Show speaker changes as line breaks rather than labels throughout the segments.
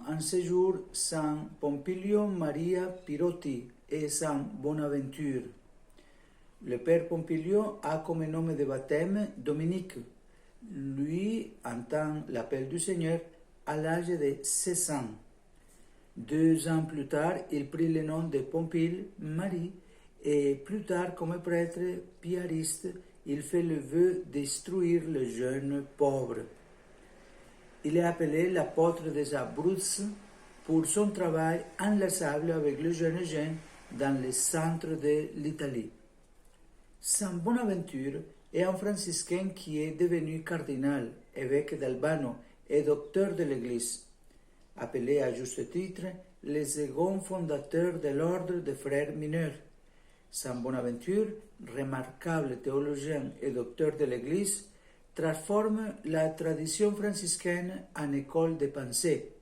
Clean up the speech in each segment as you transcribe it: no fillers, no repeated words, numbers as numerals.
en ce jour Saint Pompilio Maria Pirotti et Saint Bonaventure. Le père Pompilio a comme nom de baptême Dominique. Lui entend l'appel du Seigneur à l'âge de 16 ans. 2 ans plus tard, il prit le nom de Pompile Marie et plus tard, comme prêtre piariste, il fait le vœu d'instruire les jeunes pauvres. Il est appelé l'apôtre des Abruzes pour son travail inlassable avec les jeunes gens dans le centre de l'Italie. Saint Bonaventure est un franciscain qui est devenu cardinal, évêque d'Albano et docteur de l'Église, appelé à juste titre le second fondateur de l'ordre des frères mineurs. Saint Bonaventure, remarquable théologien et docteur de l'Église, transforme la tradition franciscaine en école de pensée.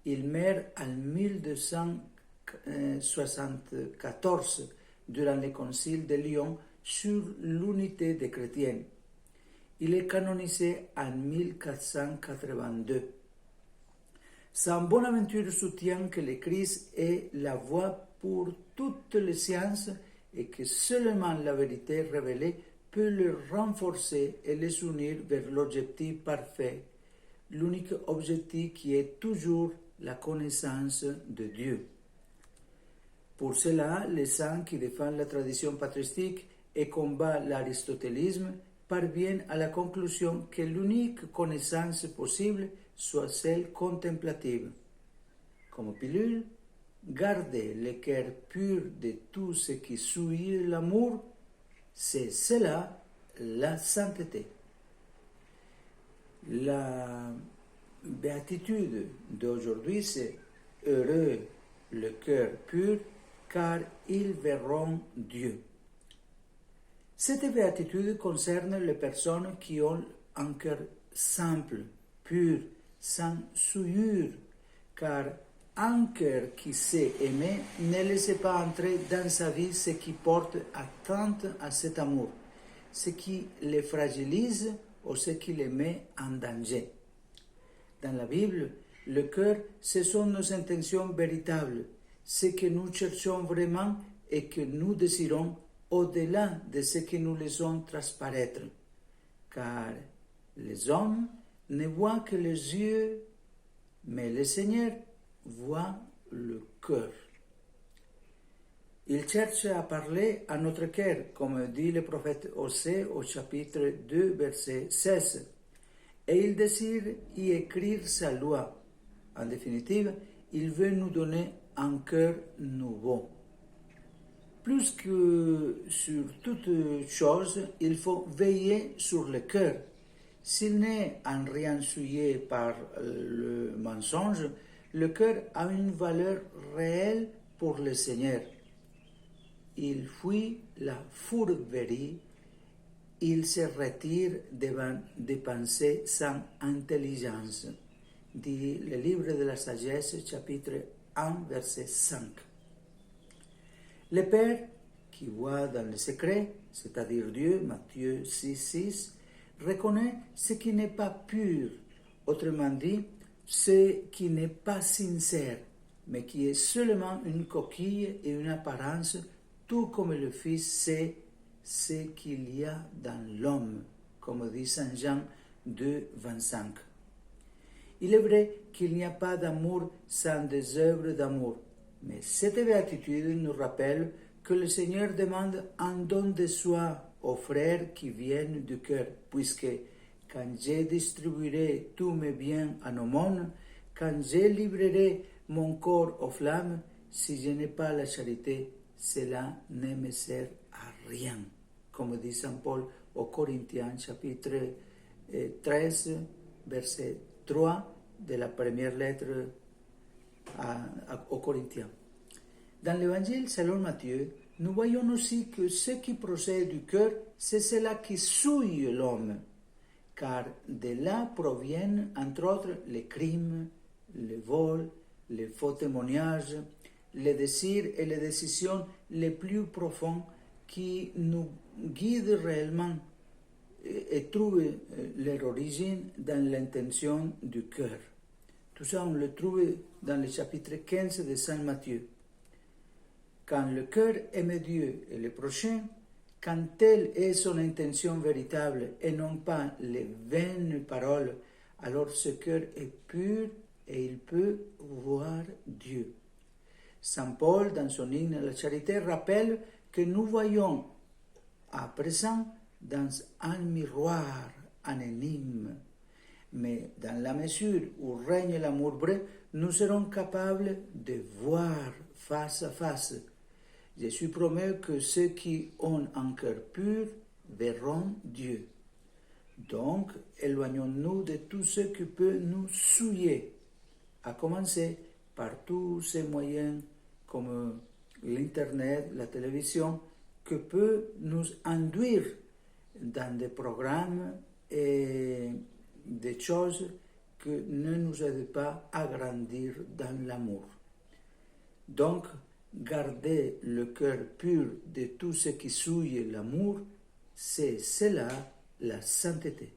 Il meurt en 1274 durant le concile de Lyon sur l'unité des chrétiens. Il est canonisé en 1482. Saint Bonaventure soutient que le Christ est la voie pour toutes les sciences et que seulement la vérité révélée peut les renforcer et les unir vers l'objectif parfait, l'unique objectif qui est toujours la connaissance de Dieu. Pour cela, les saints qui défendent la tradition patristique et combattent l'aristotélisme parviennent à la conclusion que l'unique connaissance possible soit celle contemplative. Comme pilule, garder le cœur pur de tout ce qui souille l'amour, c'est cela la sainteté. La béatitude d'aujourd'hui, c'est heureux le cœur pur, car ils verront Dieu. Cette béatitude concerne les personnes qui ont un cœur simple, pur, sans souillure, car un cœur qui sait aimer ne laisse pas entrer dans sa vie ce qui porte atteinte à cet amour, ce qui le fragilise ou ce qui le met en danger. Dans la Bible, le cœur, ce sont nos intentions véritables, ce que nous cherchons vraiment et que nous désirons au-delà de ce que nous laissons transparaître. Car les hommes ne voient que les yeux, mais le Seigneur voit le cœur. Il cherche à parler à notre cœur, comme dit le prophète Osée au chapitre 2, verset 16, et il désire y écrire sa loi. En définitive, il veut nous donner un cœur nouveau. Plus que sur toute chose, il faut veiller sur le cœur. S'il n'est en rien souillé par le mensonge, le cœur a une valeur réelle pour le Seigneur. Il fuit la fourberie, il se retire devant des pensées sans intelligence, dit le livre de la sagesse, chapitre 1, verset 5. Le Père, qui voit dans le secret, c'est-à-dire Dieu, Matthieu 6, 6, reconnaît ce qui n'est pas pur, autrement dit, ce qui n'est pas sincère, mais qui est seulement une coquille et une apparence, tout comme le Fils sait ce qu'il y a dans l'homme, comme dit Saint Jean 2, 25. Il est vrai qu'il n'y a pas d'amour sans des œuvres d'amour, mais cette béatitude nous rappelle que le Seigneur demande un don de soi aux frères qui viennent du cœur, puisque quand je distribuerai tous mes biens en aumône, quand je livrerai mon corps aux flammes, si je n'ai pas la charité, cela ne me sert à rien. Comme dit Saint Paul aux Corinthiens, chapitre 13, verset 3 de la première lettre aux Corinthiens. Dans l'Évangile selon Matthieu, nous voyons aussi que ce qui procède du cœur, c'est cela qui souille l'homme, car de là proviennent, entre autres, les crimes, les vols, les faux témoignages, les désirs et les décisions les plus profonds qui nous guident réellement et trouvent leur origine dans l'intention du cœur. Tout ça, on le trouve dans le chapitre 15 de Saint Matthieu. Quand le cœur aime Dieu et le prochain, quand telle est son intention véritable et non pas les vaines paroles, alors ce cœur est pur et il peut voir Dieu. Saint Paul, dans son hymne à la charité, rappelle que nous voyons à présent dans un miroir, un énigme. Mais dans la mesure où règne l'amour vrai, nous serons capables de voir face à face. Jésus promet que ceux qui ont un cœur pur verront Dieu. Donc, éloignons-nous de tout ce qui peut nous souiller, à commencer par tous ces moyens comme l'Internet, la télévision, que peut nous induire dans des programmes et des choses qui ne nous aident pas à grandir dans l'amour. Donc, garder le cœur pur de tout ce qui souille l'amour, c'est cela la sainteté.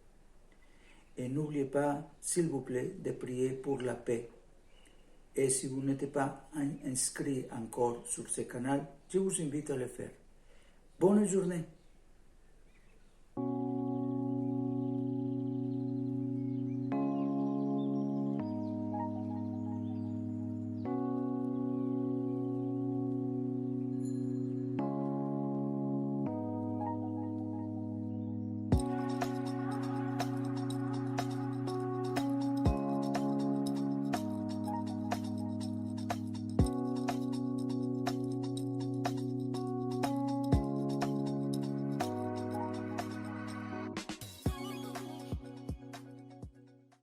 Et n'oubliez pas, s'il vous plaît, de prier pour la paix. Et si vous n'êtes pas inscrit encore sur ce canal, je vous invite à le faire. Bonne journée.